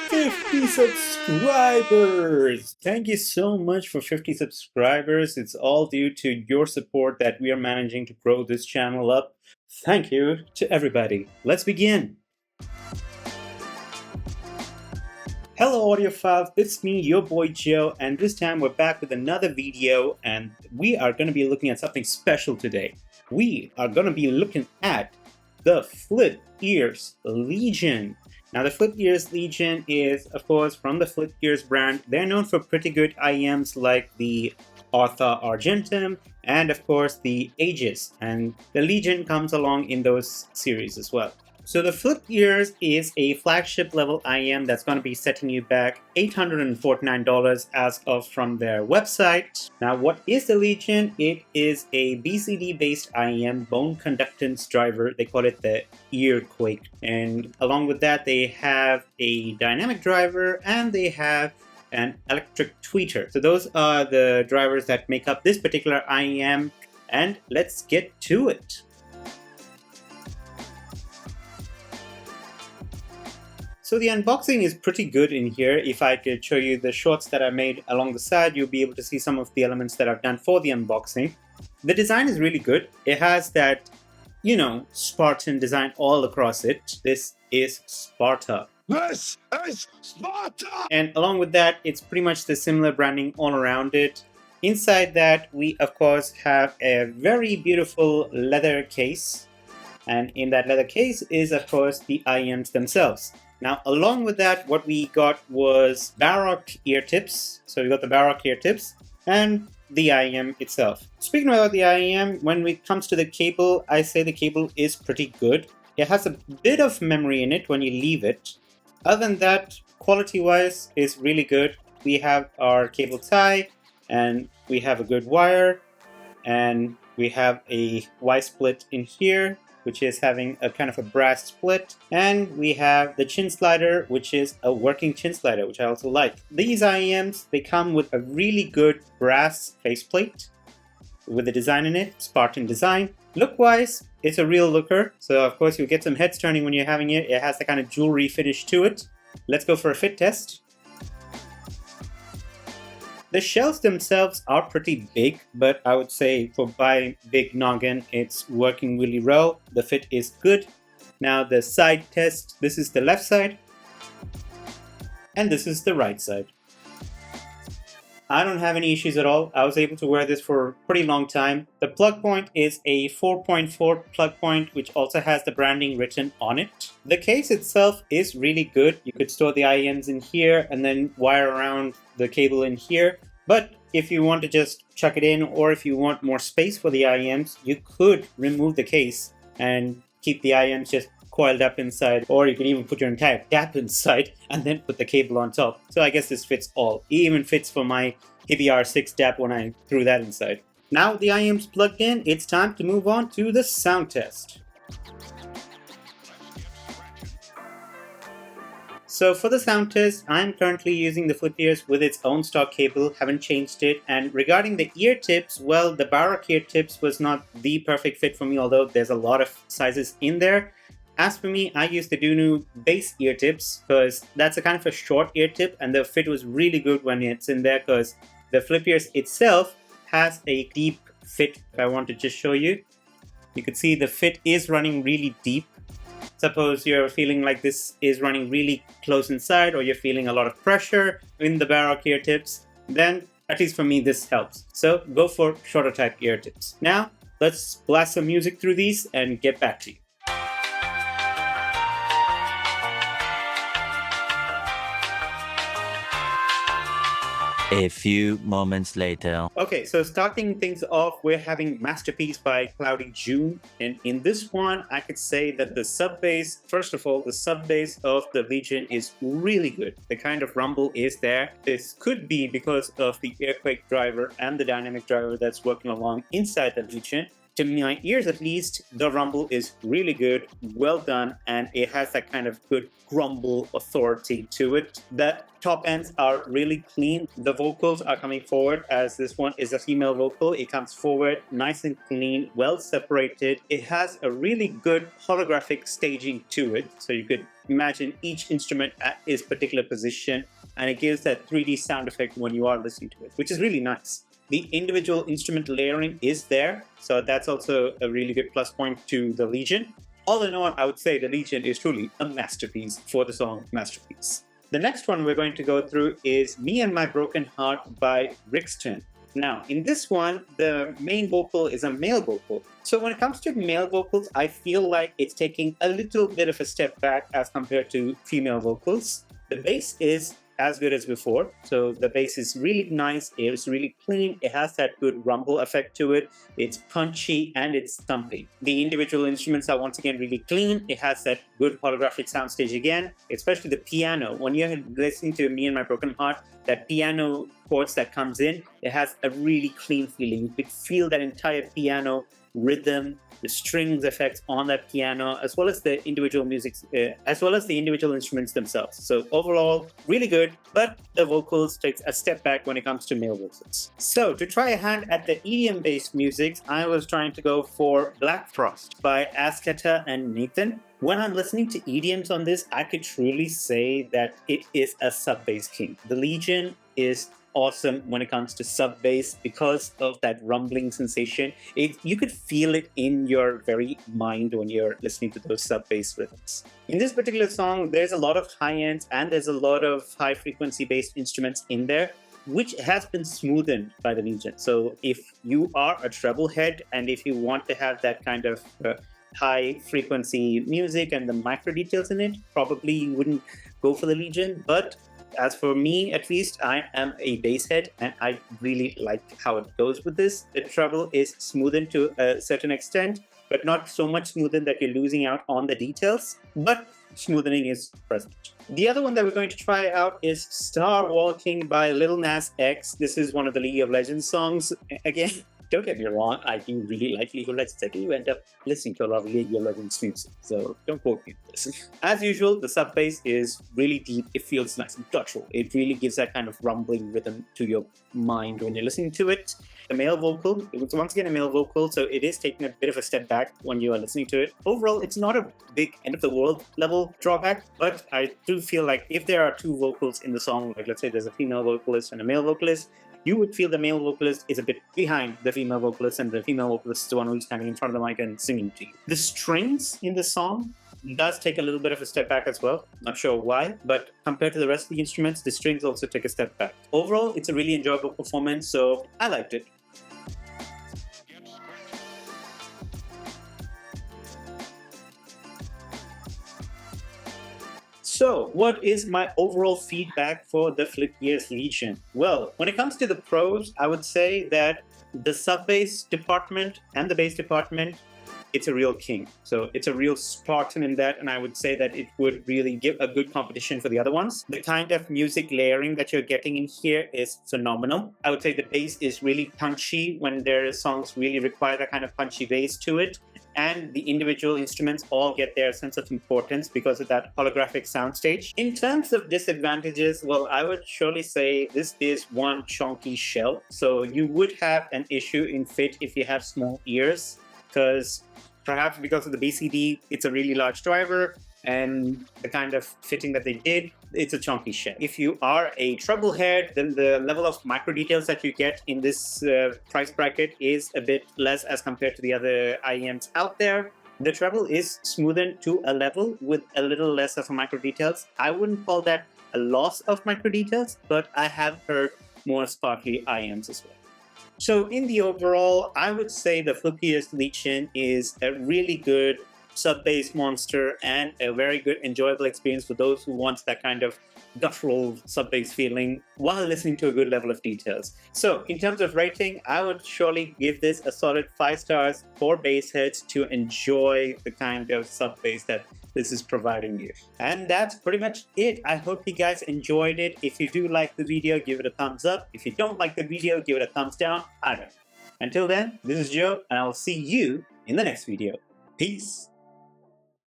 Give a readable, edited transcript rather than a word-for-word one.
50 subscribers! Thank you so much for 50 subscribers. It's all due to your support that we are managing to grow this channel up. Thank you to everybody. Let's begin. Hello audiophiles, it's me, your boy Joe, and this time we're back with another video, and we are going to be looking at something special today. We are going to be looking at the Flipears Legion. Now the Flipears Legion is, of course, from the Flipears brand. They're known for pretty good IEMs like the Artha Argentum and, of course, the Aegis, and the Legion comes along in those series as well. So the Flipears is a flagship level IEM that's going to be setting you back $849 as of from their website. Now what is the Legion? It is a BCD based IEM, bone conductance driver. They call it the Earquake. And along with that they have a dynamic driver and they have an electric tweeter. So those are the drivers that make up this particular IEM, and let's get to it. So the unboxing is pretty good in here. If I could show you the shorts that I made along the side, you'll be able to see some of the elements that I've done for the unboxing. The design is really good. It has that, Spartan design all across it. This is Sparta. This is Sparta! And along with that, it's pretty much the similar branding all around it. Inside that, we of course have a very beautiful leather case. And in that leather case is of course the IEMs themselves. Now, along with that, what we got was Baroque ear tips. So we got the Baroque ear tips and the IEM itself. Speaking about the IEM, when it comes to the cable, I say the cable is pretty good. It has a bit of memory in it when you leave it. Other than that, quality-wise, is really good. We have our cable tie, and we have a good wire, and we have a Y split in here, which is having a kind of a brass split, and we have the chin slider, which is a working chin slider, which I also like. These IEMs, they come with a really good brass faceplate with the design in it, Spartan design. Look-wise, it's a real looker, so of course you'll get some heads turning when you're having it. It has the kind of jewelry finish to it. Let's go for a fit test. The shells themselves are pretty big, but I would say for my big noggin, it's working really well. The fit is good. Now the side test, this is the left side, and this is the right side. I don't have any issues at all. I was able to wear this for a pretty long time. The plug point is a 4.4 plug point, which also has the branding written on it. The case itself is really good. You could store the IEMs in here and then wire around the cable in here. But if you want to just chuck it in, or if you want more space for the IEMs, you could remove the case and keep the IEMs just coiled up inside, or you could even put your entire DAP inside and then put the cable on top. So I guess this fits all. It even fits for my HiFi R6 DAP when I threw that inside. Now the IEM's plugged in, it's time to move on to the sound test. So for the sound test, I'm currently using the Flipears with its own stock cable, haven't changed it. And regarding the ear tips, well, the Baroque ear tips was not the perfect fit for me, although there's a lot of sizes in there. As for me, I used the Dunu base ear tips because that's a kind of a short ear tip, and the fit was really good when it's in there because the Flipears itself has a deep fit. If I want to just show you, you could see the fit is running really deep. Suppose you're feeling like this is running really close inside, or you're feeling a lot of pressure in the Baroque ear tips, then at least for me this helps. So go for shorter type ear tips. Now let's blast some music through these and get back to you. A few moments later. Okay, so starting things off, we're having Masterpiece by Cloudy June. And in this one, I could say that the sub bass, first of all, the sub bass of the Legion is really good. The kind of rumble is there. This could be because of the Earquake driver and the dynamic driver that's working along inside the Legion. To my ears at least, the rumble is really good, well done, and it has that kind of good grumble authority to it. The top ends are really clean. The vocals are coming forward, as this one is a female vocal. It comes forward nice and clean, well separated. It has a really good holographic staging to it, so you could imagine each instrument at its particular position, and it gives that 3D sound effect when you are listening to it, which is really nice. The individual instrument layering is there, so that's also a really good plus point to the Legion. All in all, I would say the Legion is truly a masterpiece for the song Masterpiece. The next one we're going to go through is Me and My Broken Heart by Brixton. Now, in this one, the main vocal is a male vocal. So when it comes to male vocals, I feel like it's taking a little bit of a step back as compared to female vocals. The bass is as good as before. So the bass is really nice, it's really clean, it has that good rumble effect to it, it's punchy and it's thumpy. The individual instruments are once again really clean, it has that good holographic soundstage again, especially the piano. When you're listening to Me and My Broken Heart, that piano chords that comes in, it has a really clean feeling. You could feel that entire piano rhythm, the strings effects on that piano, as well as the individual individual instruments themselves. So overall, really good, but the vocals takes a step back when it comes to male vocals. So to try a hand at the EDM-based music, I was trying to go for Black Frost by Asketa and Nathan. When I'm listening to EDMs on this, I could truly say that it is a sub-bass king. The Legion is awesome when it comes to sub bass because of that rumbling sensation. You could feel it in your very mind when you're listening to those sub bass rhythms. In this particular song, there's a lot of high ends and there's a lot of high frequency based instruments in there, which has been smoothened by the Legion. So if you are a treble head and if you want to have that kind of high frequency music and the micro details in it, probably you wouldn't go for the Legion. But as for me, at least, I am a bass head and I really like how it goes with this. The treble is smoothened to a certain extent, but not so much smoothened that you're losing out on the details, but smoothening is present. The other one that we're going to try out is Star Walking by Lil Nas X. This is one of the League of Legends songs. Again, don't get me wrong, I do really like League of Legends. I do end up listening to a lot of League of Legends music, so don't quote me on this. As usual, the sub bass is really deep. It feels nice and guttural. It really gives that kind of rumbling rhythm to your mind when you're listening to it. The male vocal, it was once again a male vocal, so it is taking a bit of a step back when you are listening to it. Overall, it's not a big end of the world level drawback, but I do feel like if there are two vocals in the song, like let's say there's a female vocalist and a male vocalist, you would feel the male vocalist is a bit behind the female vocalist, and the female vocalist is the one who's standing in front of the mic and singing to you. The strings in the song does take a little bit of a step back as well. Not sure why, but compared to the rest of the instruments, the strings also take a step back. Overall, it's a really enjoyable performance, so I liked it. So, what is my overall feedback for the Flipears Legion? Well, when it comes to the pros, I would say that the sub-bass department and the bass department, it's a real king. So it's a real Spartan in that, and I would say that it would really give a good competition for the other ones. The kind of music layering that you're getting in here is phenomenal. I would say the bass is really punchy when their songs really require that kind of punchy bass to it. And the individual instruments all get their sense of importance because of that holographic soundstage. In terms of disadvantages, well, I would surely say this is one chunky shell. So you would have an issue in fit if you have small ears, because perhaps because of the BCD, it's a really large driver, and the kind of fitting that they did, it's a chunky shell. If you are a treble head, then the level of micro details that you get in this price bracket is a bit less as compared to the other IEMs out there. The treble is smoothened to a level with a little less of micro details. I wouldn't call that a loss of micro details, but I have heard more sparkly IEMs as well. So in the overall, I would say the Flipears Legion is a really good sub-bass monster and a very good enjoyable experience for those who want that kind of guttural sub-bass feeling while listening to a good level of details. So in terms of rating, I would surely give this a solid 5 stars for bass heads to enjoy the kind of sub-bass that this is providing you. And that's pretty much it. I hope you guys enjoyed it. If you do like the video, give it a thumbs up. If you don't like the video, give it a thumbs down. I don't know. Until then, this is Joe, and I'll see you in the next video. Peace.